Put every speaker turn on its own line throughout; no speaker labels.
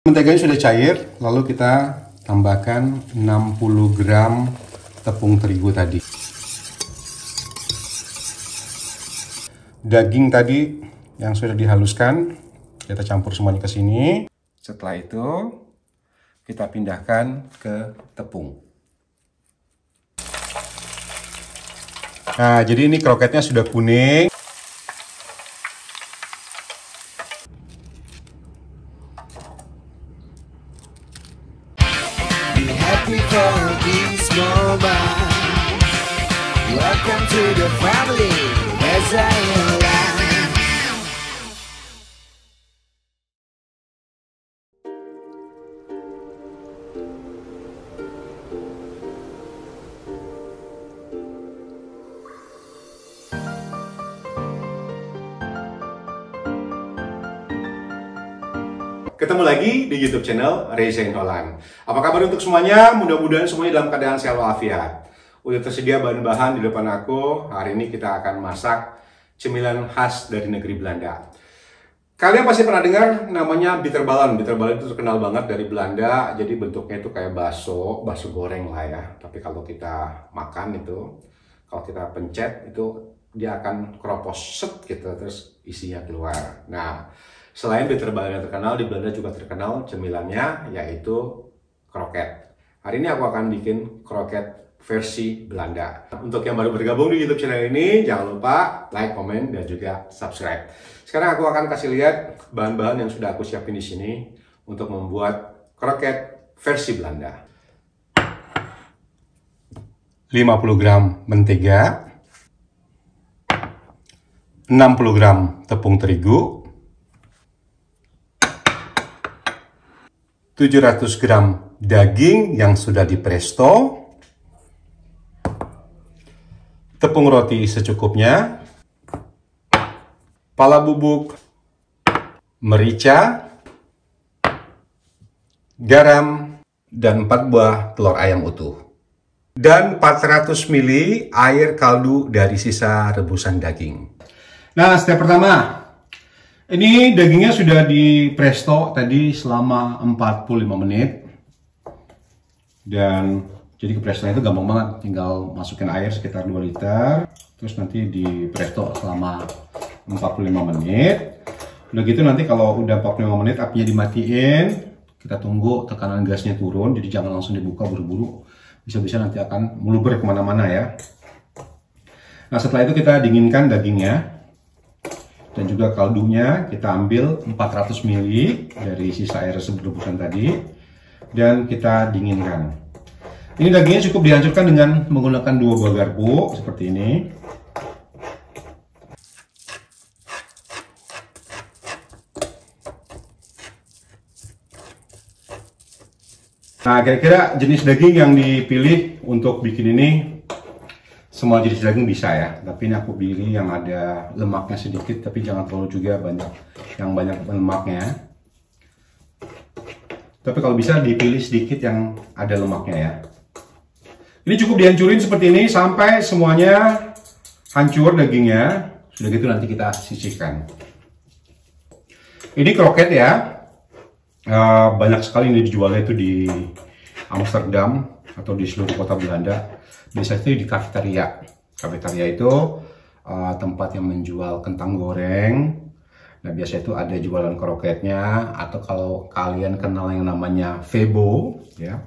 Menteganya sudah cair, lalu kita tambahkan 60 gram tepung terigu tadi. Daging tadi yang sudah dihaluskan, kita campur semuanya ke sini. Setelah itu, kita pindahkan ke tepung. Nah, jadi ini kroketnya sudah kuning.
Welcome to the family, as I am.
Ketemu lagi di YouTube channel Reza Intolan. Apa kabar untuk semuanya? Mudah-mudahan semuanya dalam keadaan sehat walafiat. Udah tersedia bahan-bahan di depan aku. Hari ini kita akan masak cemilan khas dari negeri Belanda. Kalian pasti pernah dengar namanya bitterballen. Bitterballen itu terkenal banget dari Belanda. Jadi bentuknya itu kayak bakso goreng lah ya. Tapi kalau kita makan itu, kalau kita pencet itu dia akan keropos set gitu, terus isinya keluar. Nah, selain bitterballen yang terkenal, di Belanda juga terkenal cemilannya, yaitu kroket. Hari ini aku akan bikin kroket versi Belanda. Untuk yang baru bergabung di YouTube channel ini, jangan lupa like, komen, dan juga subscribe. Sekarang aku akan kasih lihat bahan-bahan yang sudah aku siapin di sini untuk membuat kroket versi Belanda. 50 gram mentega, 60 gram tepung terigu, 700 gram daging yang sudah dipresto, tepung roti secukupnya, pala bubuk, merica, garam, dan 4 buah telur ayam utuh. Dan 400 ml air kaldu dari sisa rebusan daging. Nah, step pertama. Ini dagingnya sudah dipresto tadi selama 45 menit. Dan jadi keprestonya itu gampang banget, tinggal masukin air sekitar 2 liter. Terus nanti dipresto selama 45 menit. Udah gitu nanti kalau udah 45 menit apinya dimatiin. Kita tunggu tekanan gasnya turun, jadi jangan langsung dibuka buru-buru. Bisa-bisa nanti akan meluber kemana-mana ya. Nah, setelah itu kita dinginkan dagingnya. Dan juga kaldunya kita ambil 400 ml dari sisa air rebusan tadi dan kita dinginkan. Ini dagingnya cukup dihancurkan dengan menggunakan 2 buah garpu seperti ini. Nah, kira-kira jenis daging yang dipilih untuk bikin ini, semua jenis daging bisa ya, tapi ini aku pilih yang ada lemaknya sedikit, tapi jangan terlalu juga banyak lemaknya. Tapi kalau bisa dipilih sedikit yang ada lemaknya ya. Ini cukup dihancurin seperti ini sampai semuanya hancur dagingnya. Sudah gitu nanti kita sisihkan. Ini kroket ya. Banyak sekali ini dijualnya itu di Amsterdam atau di seluruh kota Belanda. Biasanya itu di kafetaria. Kafetaria itu tempat yang menjual kentang goreng. Nah, biasanya itu ada jualan kroketnya. Atau kalau kalian kenal yang namanya Febo, ya,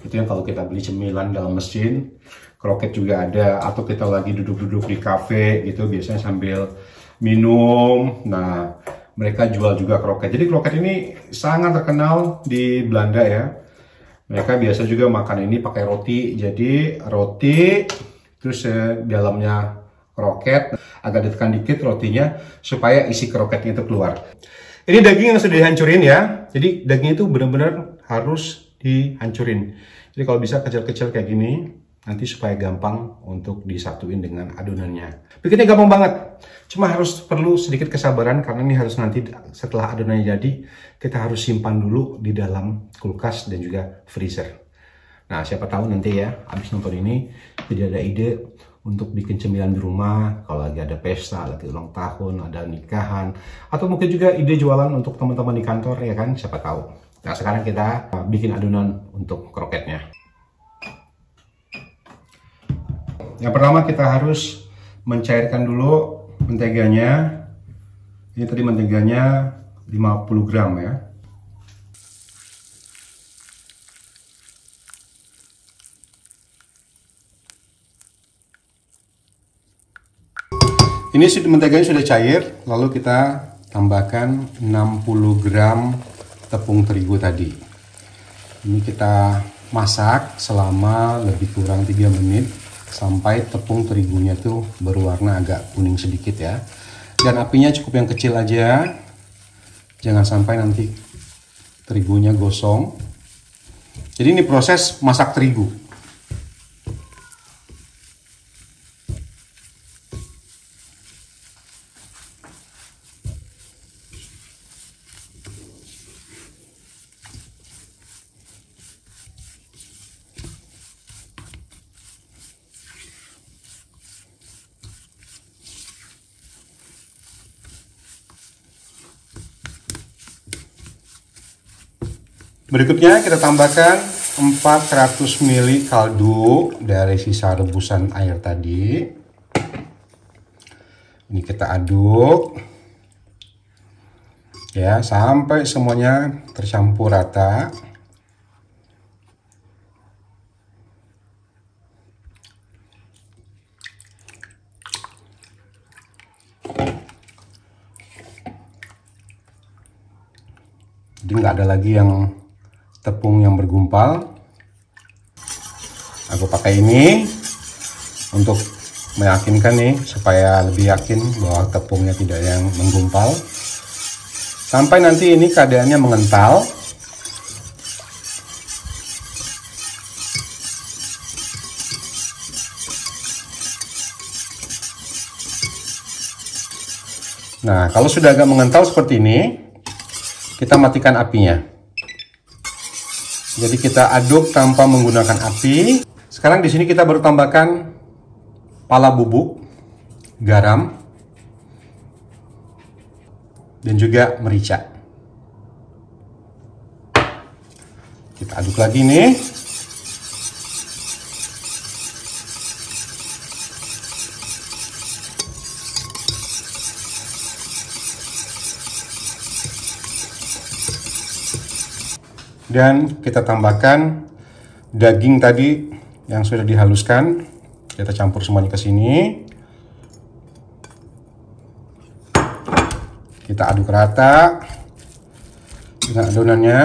itu yang kalau kita beli cemilan dalam mesin. Kroket juga ada. Atau kita lagi duduk-duduk di kafe gitu, biasanya sambil minum. Nah, mereka jual juga kroket. Jadi kroket ini sangat terkenal di Belanda ya. Mereka biasa juga makan ini pakai roti. Jadi roti terus dalamnya kroket, agak ditekan dikit rotinya supaya isi kroketnya itu keluar. Ini daging yang sudah dihancurin ya. Jadi daging itu benar-benar harus dihancurin. Jadi kalau bisa kecil-kecil kayak gini, nanti supaya gampang untuk disatuin dengan adonannya. Bikinnya gampang banget. Cuma perlu sedikit kesabaran karena ini harus nanti setelah adonannya jadi, kita harus simpan dulu di dalam kulkas dan juga freezer. Nah, siapa tahu nanti ya, habis nonton ini, jadi ada ide untuk bikin cemilan di rumah, kalau lagi ada pesta, lagi ulang tahun, ada nikahan, atau mungkin juga ide jualan untuk teman-teman di kantor ya kan, siapa tahu. Nah, sekarang kita bikin adonan untuk kroketnya. Yang pertama kita harus mencairkan dulu menteganya. Ini tadi menteganya 50 gram ya. Ini menteganya sudah cair, lalu kita tambahkan 60 gram tepung terigu tadi. Ini kita masak selama lebih kurang 3 menit sampai tepung terigunya tuh berwarna agak kuning sedikit ya. Dan apinya cukup yang kecil aja, jangan sampai nanti terigunya gosong. Jadi ini proses masak terigu. Berikutnya kita tambahkan 400 ml kaldu dari sisa rebusan air tadi. Ini kita aduk ya sampai semuanya tercampur rata. Jadi nggak ada lagi yang tepung yang bergumpal. Aku pakai ini untuk meyakinkan nih, supaya lebih yakin bahwa tepungnya tidak yang menggumpal. Sampai nanti ini keadaannya mengental. Nah, kalau sudah agak mengental seperti ini, kita matikan apinya. Jadi kita aduk tanpa menggunakan api. Sekarang di sini kita baru tambahkan pala bubuk, garam, dan juga merica. Kita aduk lagi nih. Dan kita tambahkan daging tadi yang sudah dihaluskan. Kita campur semuanya ke sini. Kita aduk rata dengan adonannya.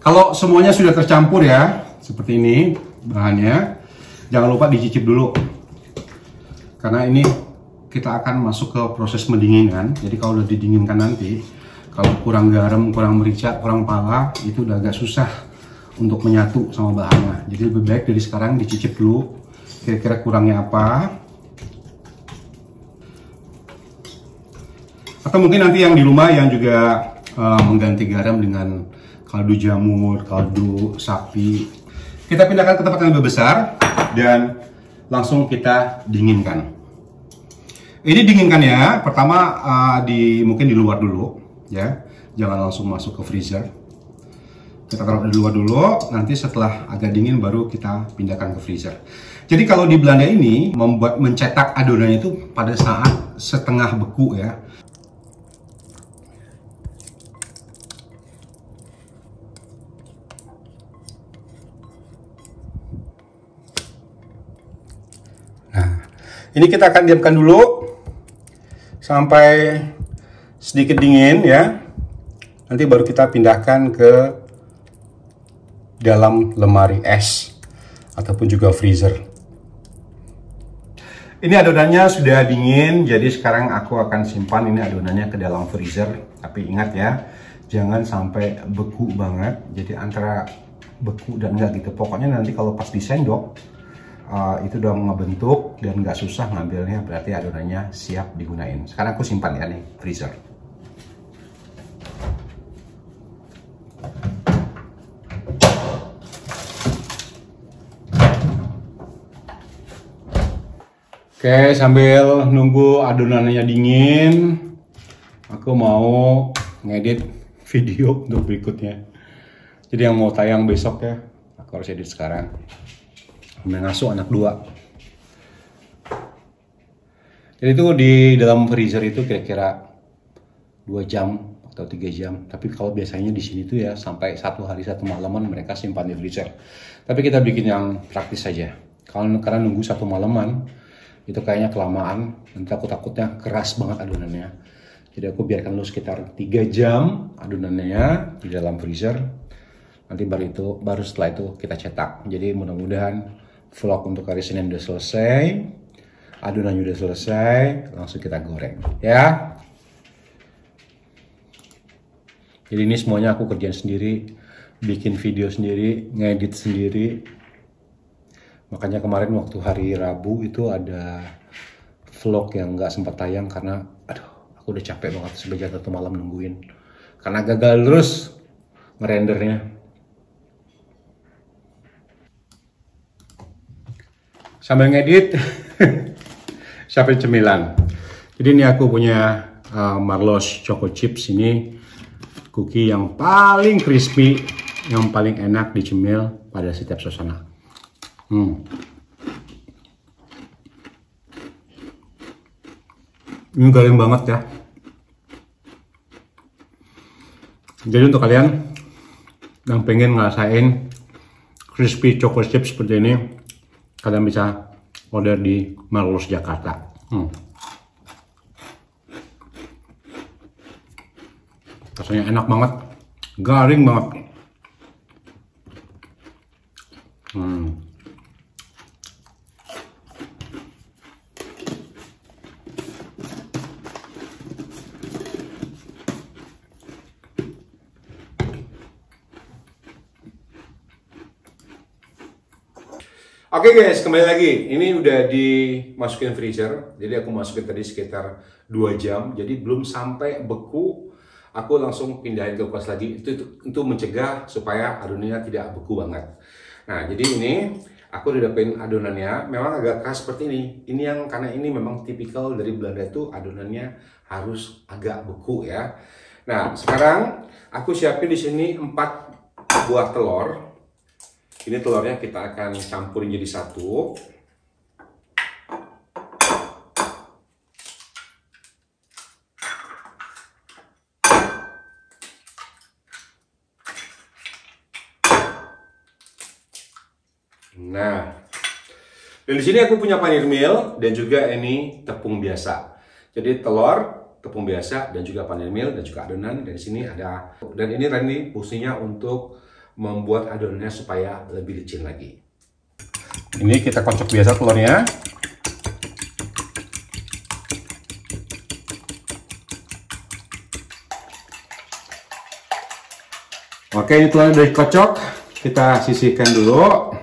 Kalau semuanya sudah tercampur ya, seperti ini bahannya, jangan lupa dicicip dulu. Karena ini kita akan masuk ke proses mendinginkan. Jadi kalau udah didinginkan nanti, kalau kurang garam, kurang merica, kurang pala, itu udah agak susah untuk menyatu sama bahannya. Jadi lebih baik dari sekarang dicicip dulu, kira-kira kurangnya apa. Atau mungkin nanti yang di rumah yang juga mengganti garam dengan kaldu jamur, kaldu sapi. Kita pindahkan ke tempat yang lebih besar dan langsung kita dinginkan. Ini dinginkan ya. Pertama mungkin di luar dulu ya. Jangan langsung masuk ke freezer. Kita taruh di luar dulu, nanti setelah agak dingin baru kita pindahkan ke freezer. Jadi kalau di Belanda ini mencetak adonannya itu pada saat setengah beku ya. Ini kita akan diamkan dulu sampai sedikit dingin ya. Nanti baru kita pindahkan ke dalam lemari es ataupun juga freezer. Ini adonannya sudah dingin, jadi sekarang aku akan simpan ini adonannya ke dalam freezer. Tapi ingat ya, jangan sampai beku banget. Jadi antara beku dan enggak gitu. Pokoknya nanti kalau pas disendok itu udah ngebentuk dan nggak susah ngambilnya, berarti adonannya siap digunain. Sekarang aku simpan ya nih freezer. Oke, sambil nunggu adonannya dingin, aku mau ngedit video untuk berikutnya. Jadi yang mau tayang besok ya, aku harus edit sekarang. Mengasuh anak 2. Jadi itu di dalam freezer itu kira-kira 2 jam atau 3 jam. Tapi kalau biasanya di sini tuh ya sampai 1 hari 1 malaman mereka simpan di freezer. Tapi kita bikin yang praktis saja. Karena nunggu 1 malaman itu kayaknya kelamaan. Nanti aku takutnya keras banget adonannya. Jadi aku biarkan dulu sekitar 3 jam adonannya di dalam freezer. Nanti baru setelah itu kita cetak. Jadi mudah-mudahan vlog untuk hari Senin udah selesai, adonannya udah selesai, langsung kita goreng ya. Jadi ini semuanya aku kerjain sendiri, bikin video sendiri, ngedit sendiri. Makanya kemarin waktu hari Rabu itu ada vlog yang nggak sempat tayang karena aduh aku udah capek banget semenjak 1 malam nungguin karena gagal terus ngerendernya. Sambil ngedit, sampai cemilan. Jadi ini aku punya Marlos Choco Chips, ini cookie yang paling crispy, yang paling enak dicemil pada setiap suasana. Ini garing banget ya. Jadi untuk kalian yang pengen ngerasain crispy Choco Chips seperti ini, kalian bisa order di Marlos Jakarta. Rasanya enak banget, garing banget. Oke guys, kembali lagi. Ini udah dimasukin freezer. Jadi aku masukin tadi sekitar 2 jam. Jadi belum sampai beku, aku langsung pindahin ke kulkas lagi. Itu untuk mencegah supaya adonannya tidak beku banget. Nah, jadi ini aku udah dapetin adonannya. Memang agak keras seperti ini. Ini yang karena ini memang tipikal dari Belanda itu adonannya harus agak beku ya. Nah, sekarang aku siapin di sini 4 buah telur. Ini telurnya kita akan campurin jadi 1. Nah, dan di sini aku punya panir meal dan juga ini tepung biasa. Jadi telur, tepung biasa dan juga panir meal dan juga adonan. Dan di sini ada, dan ini Randy fungsinya untuk membuat adonannya supaya lebih licin lagi. Ini kita kocok biasa telurnya. Oke, ini telurnya udah dikocok. Kita sisihkan dulu.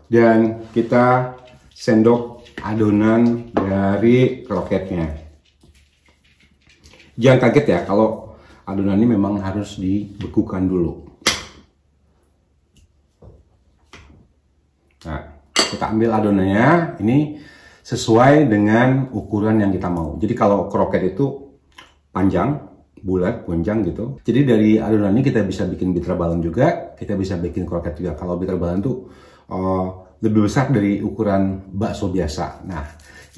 Dan kita sendok adonan dari kroketnya. Jangan kaget ya kalau adonan ini memang harus dibekukan dulu. Nah, kita ambil adonannya, ini sesuai dengan ukuran yang kita mau. Jadi kalau kroket itu panjang, bulat, gonjang gitu. Jadi dari adonan ini kita bisa bikin bitter balon juga, kita bisa bikin kroket juga. Kalau bitter balon tuh lebih besar dari ukuran bakso biasa. Nah,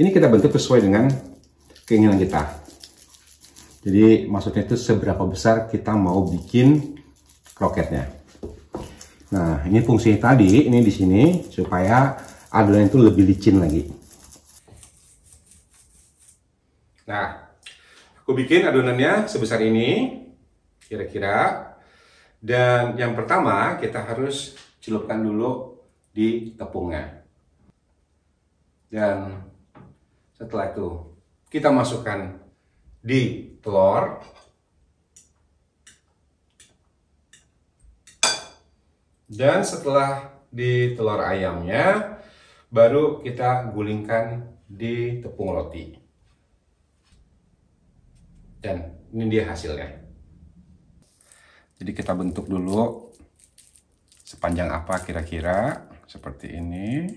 ini kita bentuk sesuai dengan keinginan kita. Jadi maksudnya itu seberapa besar kita mau bikin kroketnya. Nah, ini fungsi tadi, ini di sini supaya adonan itu lebih licin lagi. Nah, aku bikin adonannya sebesar ini, kira-kira. Dan yang pertama, kita harus celupkan dulu di tepungnya. Dan setelah itu, kita masukkan di telur. Dan setelah di telur ayamnya, baru kita gulingkan di tepung roti. Dan ini dia hasilnya. Jadi kita bentuk dulu sepanjang apa kira-kira, seperti ini.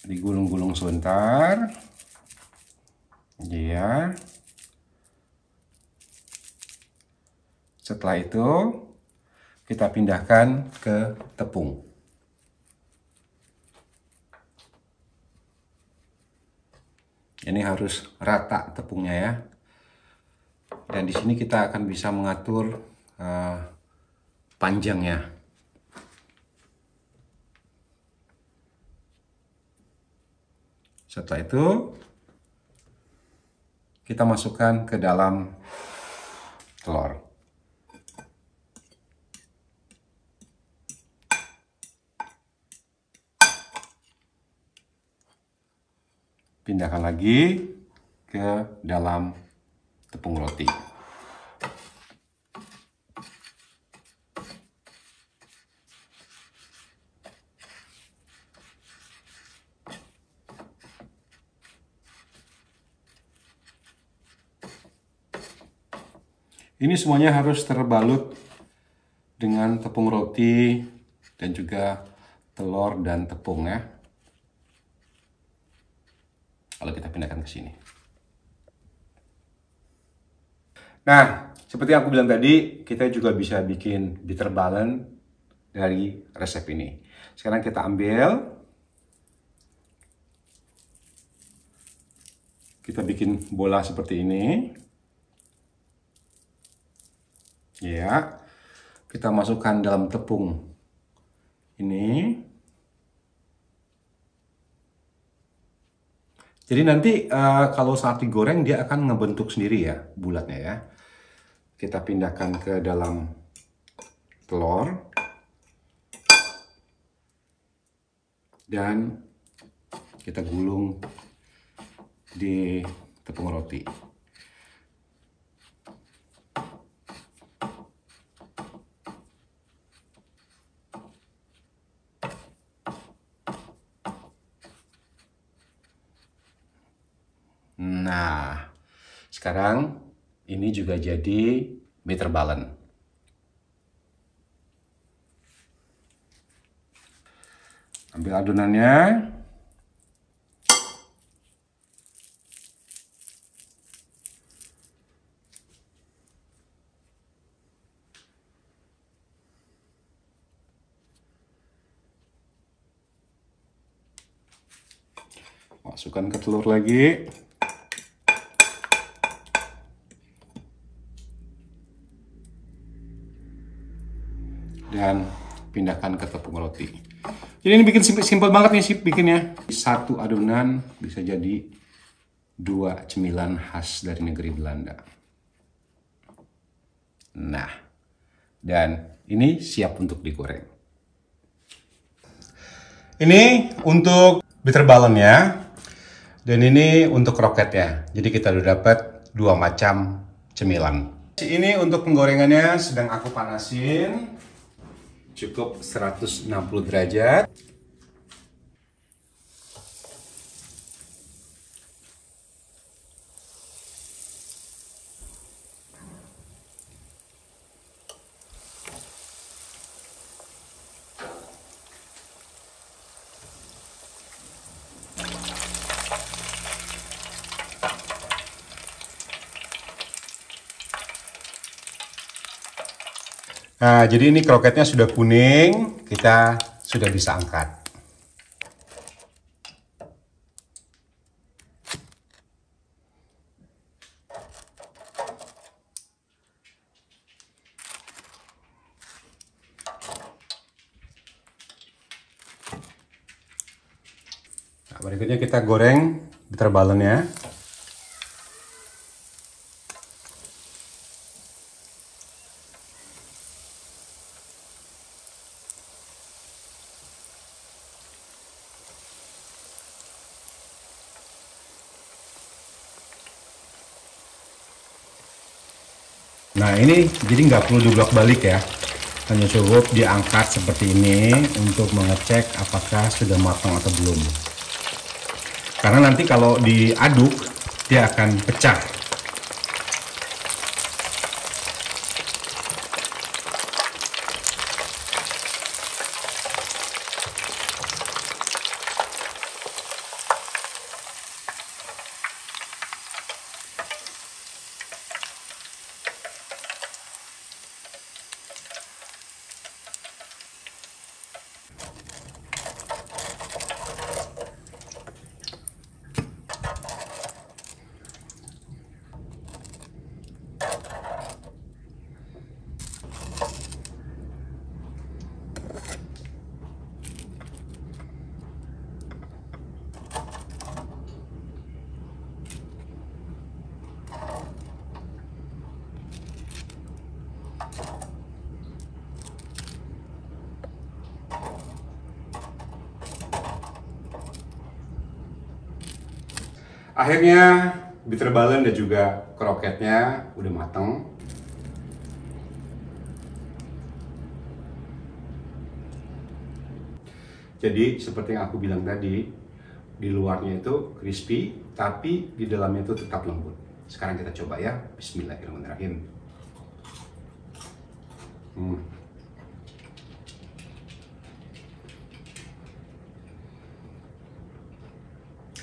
Digulung-gulung sebentar. Ya. Setelah itu kita pindahkan ke tepung. Ini harus rata tepungnya ya. Dan di sini kita akan bisa mengatur panjangnya. Setelah itu kita masukkan ke dalam telur. Pindahkan lagi ke dalam tepung roti. Ini semuanya harus terbalut dengan tepung roti dan juga telur dan tepung ya. Kalau kita pindahkan ke sini. Nah, seperti yang aku bilang tadi, kita juga bisa bikin bitter balance dari resep ini. Sekarang kita ambil, kita bikin bola seperti ini. Ya, kita masukkan dalam tepung ini. Jadi nanti kalau saat digoreng dia akan ngebentuk sendiri ya bulatnya ya. Kita pindahkan ke dalam telur dan kita gulung di tepung roti. Nah, sekarang ini juga jadi bitter balance. Ambil adonannya. Masukkan ke telur lagi. Dan pindahkan ke tepung roti. Jadi ini bikin simpel banget nih sih bikinnya. Satu adonan bisa jadi 2 cemilan khas dari negeri Belanda. Nah, dan ini siap untuk digoreng. Ini untuk bitter balance ya. Dan ini untuk kroketnya. Jadi kita udah dapat 2 macam cemilan. Ini untuk penggorengannya sedang aku panasin. Cukup 160 derajat. Nah, jadi ini kroketnya sudah kuning, kita sudah bisa angkat. Nah, berikutnya kita goreng bitter balance-nya. Nah ini jadi nggak perlu dibolak balik ya. Hanya cukup diangkat seperti ini untuk mengecek apakah sudah matang atau belum. Karena nanti kalau diaduk dia akan pecah.
Akhirnya bitter ballen dan juga kroketnya udah mateng. Jadi seperti yang aku bilang tadi, di luarnya itu crispy, tapi di dalamnya itu tetap lembut. Sekarang kita coba ya. Bismillahirrahmanirrahim.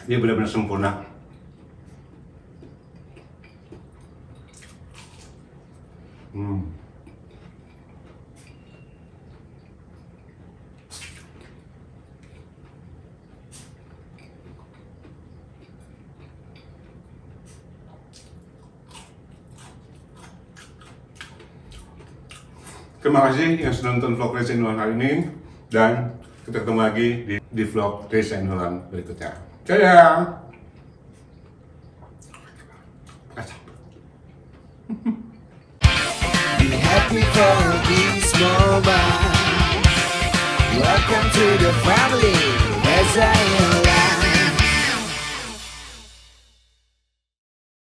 Dia benar-benar sempurna. Terima kasih yang sudah nonton vlog Reza and Nolan hari ini, dan kita ketemu lagi di vlog Reza and Nolan berikutnya. Dadah!
Be happy for this moment. Welcome to the family.